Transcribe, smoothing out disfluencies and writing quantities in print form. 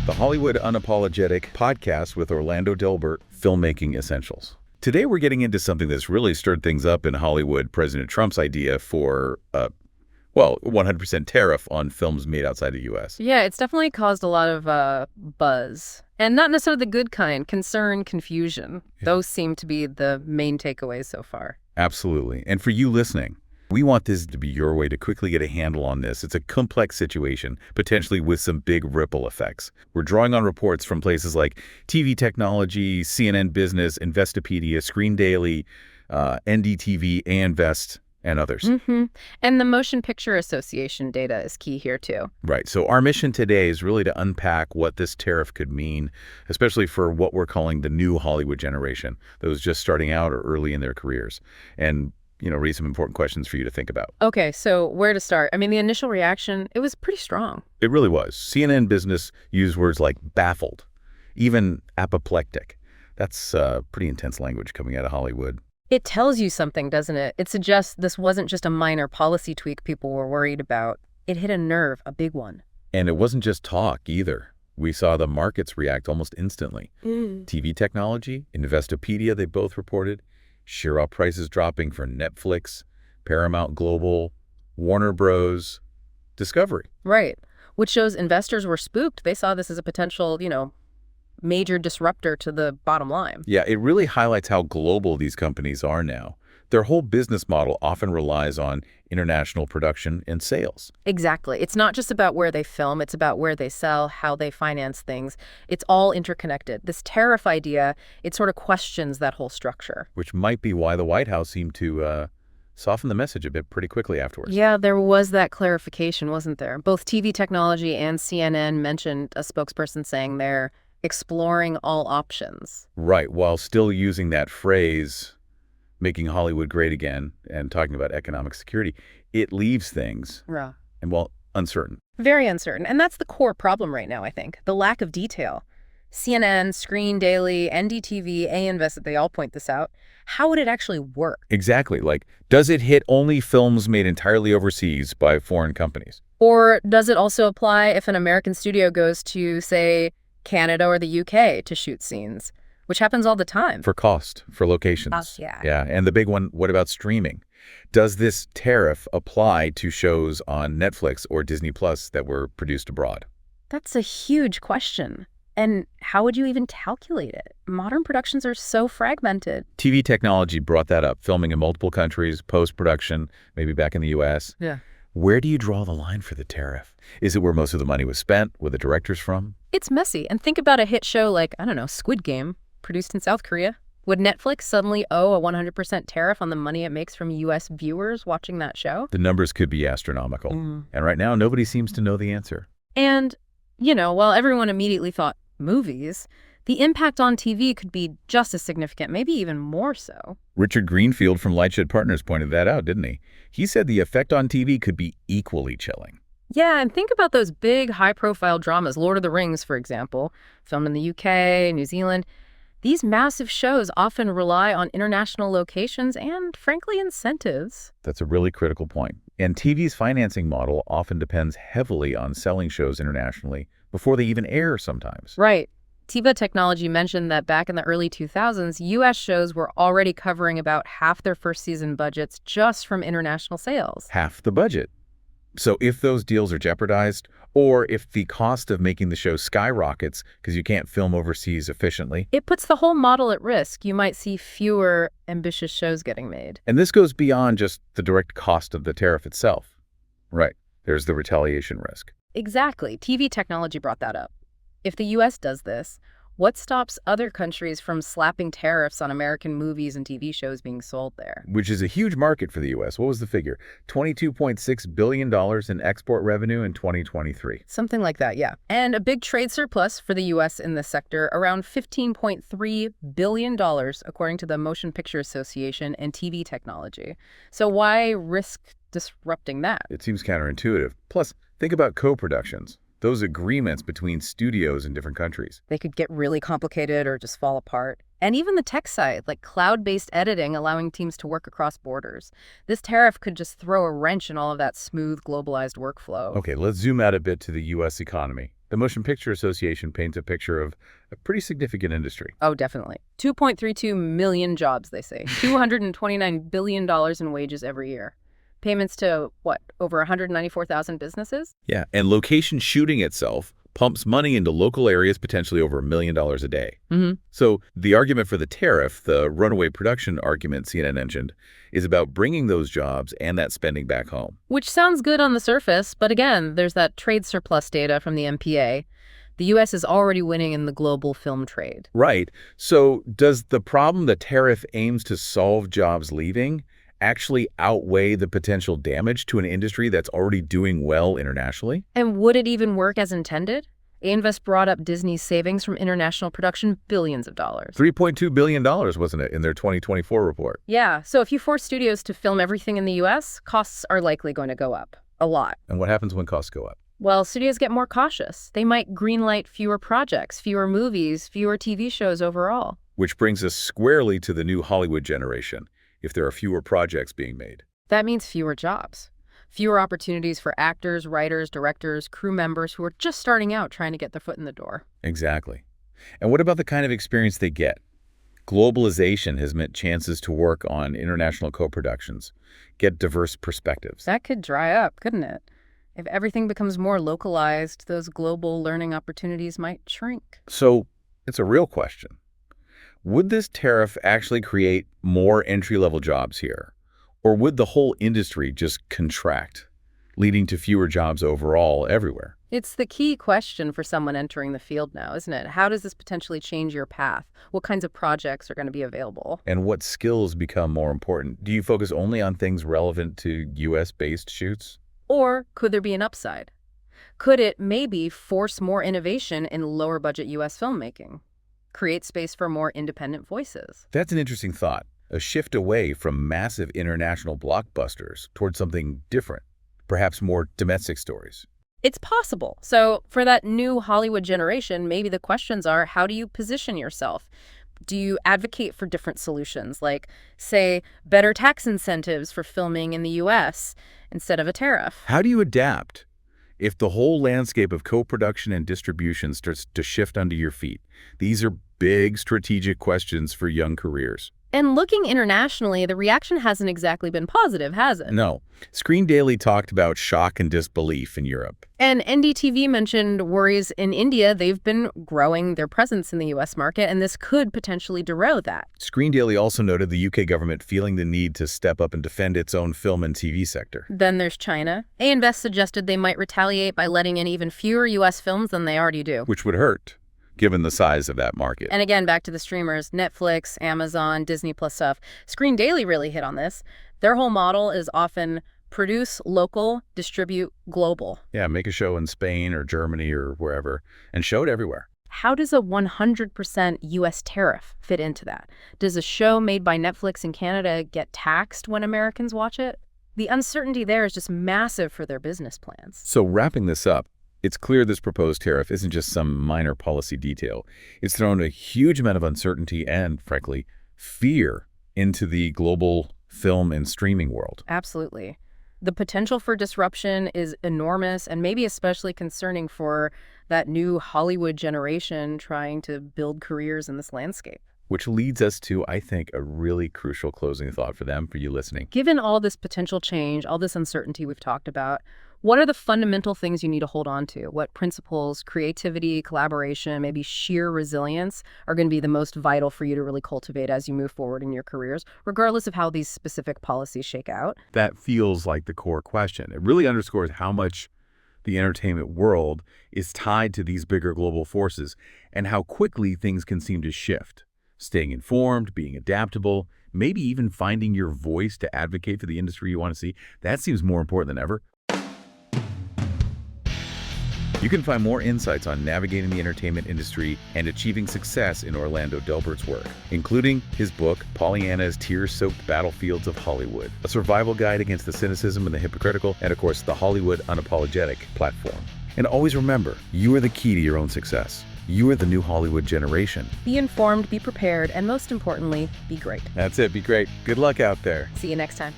the Hollywood Unapologetic Podcast with Orlando Delbert, Filmmaking Essentials. Today we're getting into something that's really stirred things up in Hollywood, President Trump's idea for 100% tariff on films made outside the U.S. Yeah, it's definitely caused a lot of buzz. And not necessarily the good kind, concern, confusion. Yeah. Those seem to be the main takeaways so far. Absolutely. And for you listening, we want this to be your way to quickly get a handle on this. It's a complex situation, potentially with some big ripple effects. We're drawing on reports from places like TV Technology, CNN Business, Investopedia, Screen Daily, NDTV, Invest, and others. And the Motion Picture Association data is key here, too. Right. So our mission today is really to unpack what this tariff could mean, especially for what we're calling the new Hollywood generation, those just starting out or early in their careers, and raise some important questions for you to think about. Okay, so where to start? I mean, the initial reaction, it was pretty strong. It really was. CNN Business used words like baffled, even apoplectic. That's pretty intense language coming out of Hollywood. It tells you something, doesn't it? It suggests this wasn't just a minor policy tweak people were worried about. It hit a nerve, a big one. And it wasn't just talk either. We saw the markets react almost instantly. TV Technology, Investopedia, they both reported. Sheer up prices dropping for Netflix, Paramount Global, Warner Bros., Discovery. Right, which shows investors were spooked. They saw this as a potential, major disruptor to the bottom line. Yeah, it really highlights how global these companies are now. Their whole business model often relies on international production and sales. Exactly. It's not just about where they film. It's about where they sell, how they finance things. It's all interconnected. This tariff idea, it sort of questions that whole structure. Which might be why the White House seemed to soften the message a bit pretty quickly afterwards. Yeah, there was that clarification, wasn't there? Both TV Technology and CNN mentioned a spokesperson saying they're exploring all options. Right, while still using that phrase, making Hollywood great again, and talking about economic security, it leaves things, uncertain. Very uncertain. And that's the core problem right now, I think. The lack of detail. CNN, Screen Daily, NDTV, Invest, they all point this out. How would it actually work? Exactly. Like, does it hit only films made entirely overseas by foreign companies? Or does it also apply if an American studio goes to, say, Canada or the UK to shoot scenes, which happens all the time? For cost, for locations. Yeah. Yeah, and the big one, what about streaming? Does this tariff apply to shows on Netflix or Disney Plus that were produced abroad? That's a huge question. And how would you even calculate it? Modern productions are so fragmented. TV Technology brought that up, filming in multiple countries, post-production, maybe back in the U.S. Yeah. Where do you draw the line for the tariff? Is it where most of the money was spent? Where the director's from? It's messy. And think about a hit show like, Squid Game, produced in South Korea. Would Netflix suddenly owe a 100% tariff on the money it makes from U.S. viewers watching that show? The numbers could be astronomical. And right now, nobody seems to know the answer. And, while everyone immediately thought movies, the impact on TV could be just as significant, maybe even more so. Richard Greenfield from Lightshed Partners pointed that out, didn't he? He said the effect on TV could be equally chilling. Yeah, and think about those big, high-profile dramas, Lord of the Rings, for example, filmed in the UK, New Zealand. These massive shows often rely on international locations and, frankly, incentives. That's a really critical point. And TV's financing model often depends heavily on selling shows internationally before they even air sometimes. Right. TV Technology mentioned that back in the early 2000s, U.S. shows were already covering about half their first season budgets just from international sales. Half the budget. So if those deals are jeopardized, or if the cost of making the show skyrockets because you can't film overseas efficiently, it puts the whole model at risk. You might see fewer ambitious shows getting made. And this goes beyond just the direct cost of the tariff itself. Right. There's the retaliation risk. Exactly. TV Technology brought that up. If the U.S. does this, what stops other countries from slapping tariffs on American movies and TV shows being sold there? Which is a huge market for the U.S. What was the figure? $22.6 billion in export revenue in 2023. Something like that, yeah. And a big trade surplus for the U.S. in this sector, around $15.3 billion, according to the Motion Picture Association and TV Technology. So why risk disrupting that? It seems counterintuitive. Plus, think about co-productions. Those agreements between studios in different countries. They could get really complicated or just fall apart. And even the tech side, like cloud-based editing, allowing teams to work across borders. This tariff could just throw a wrench in all of that smooth, globalized workflow. Okay, let's zoom out a bit to the U.S. economy. The Motion Picture Association paints a picture of a pretty significant industry. Oh, definitely. 2.32 million jobs, they say. $229 billion in wages every year. Payments to, over 194,000 businesses? Yeah, and location shooting itself pumps money into local areas, potentially over $1 million a day. So the argument for the tariff, the runaway production argument CNN mentioned, is about bringing those jobs and that spending back home. Which sounds good on the surface, but again, there's that trade surplus data from the MPA. The U.S. is already winning in the global film trade. Right. So does the problem the tariff aims to solve jobs leaving actually outweigh the potential damage to an industry that's already doing well internationally? And would it even work as intended? A-Invest brought up Disney's savings from international production, billions of dollars. $3.2 billion, wasn't it, in their 2024 report? Yeah, so if you force studios to film everything in the U.S., costs are likely going to go up. A lot. And what happens when costs go up? Well, studios get more cautious. They might greenlight fewer projects, fewer movies, fewer TV shows overall. Which brings us squarely to the new Hollywood generation, if there are fewer projects being made. That means fewer jobs. Fewer opportunities for actors, writers, directors, crew members who are just starting out trying to get their foot in the door. Exactly. And what about the kind of experience they get? Globalization has meant chances to work on international co-productions, get diverse perspectives. That could dry up, couldn't it? If everything becomes more localized, those global learning opportunities might shrink. So it's a real question. Would this tariff actually create more entry-level jobs here? Or would the whole industry just contract, leading to fewer jobs overall everywhere? It's the key question for someone entering the field now, isn't it? How does this potentially change your path? What kinds of projects are going to be available? And what skills become more important? Do you focus only on things relevant to U.S.-based shoots? Or could there be an upside? Could it maybe force more innovation in lower-budget U.S. filmmaking? Create space for more independent voices? That's an interesting thought. A shift away from massive international blockbusters towards something different, perhaps more domestic stories. It's possible. So for that new Hollywood generation, maybe the questions are, how do you position yourself? Do you advocate for different solutions, like, say, better tax incentives for filming in the U.S. instead of a tariff? How do you adapt if the whole landscape of co-production and distribution starts to shift under your feet? These are big strategic questions for young careers. And looking internationally, the reaction hasn't exactly been positive, has it? No. Screen Daily talked about shock and disbelief in Europe. And NDTV mentioned worries in India. They've been growing their presence in the U.S. market, and this could potentially derail that. Screen Daily also noted the UK government feeling the need to step up and defend its own film and TV sector. Then there's China. A-Invest suggested they might retaliate by letting in even fewer U.S. films than they already do. Which would hurt, given the size of that market. And again, back to the streamers, Netflix, Amazon, Disney Plus stuff. Screen Daily really hit on this. Their whole model is often produce local, distribute global. Yeah, make a show in Spain or Germany or wherever and show it everywhere. How does a 100% U.S. tariff fit into that? Does a show made by Netflix in Canada get taxed when Americans watch it? The uncertainty there is just massive for their business plans. So wrapping this up, it's clear this proposed tariff isn't just some minor policy detail. It's thrown a huge amount of uncertainty and, frankly, fear into the global film and streaming world. Absolutely. The potential for disruption is enormous and maybe especially concerning for that new Hollywood generation trying to build careers in this landscape. Which leads us to, I think, a really crucial closing thought for them, for you listening. Given all this potential change, all this uncertainty we've talked about, what are the fundamental things you need to hold on to? What principles, creativity, collaboration, maybe sheer resilience are going to be the most vital for you to really cultivate as you move forward in your careers, regardless of how these specific policies shake out? That feels like the core question. It really underscores how much the entertainment world is tied to these bigger global forces and how quickly things can seem to shift. Staying informed, being adaptable, maybe even finding your voice to advocate for the industry you want to see, that seems more important than ever. You can find more insights on navigating the entertainment industry and achieving success in Orlando Delbert's work, including his book, Pollyanna's Tear-Soaked Battlefields of Hollywood, a survival guide against the cynicism and the hypocritical, and of course, the Hollywood Unapologetic platform. And always remember, you are the key to your own success. You are the new Hollywood generation. Be informed, be prepared, and most importantly, be great. That's it. Be great. Good luck out there. See you next time.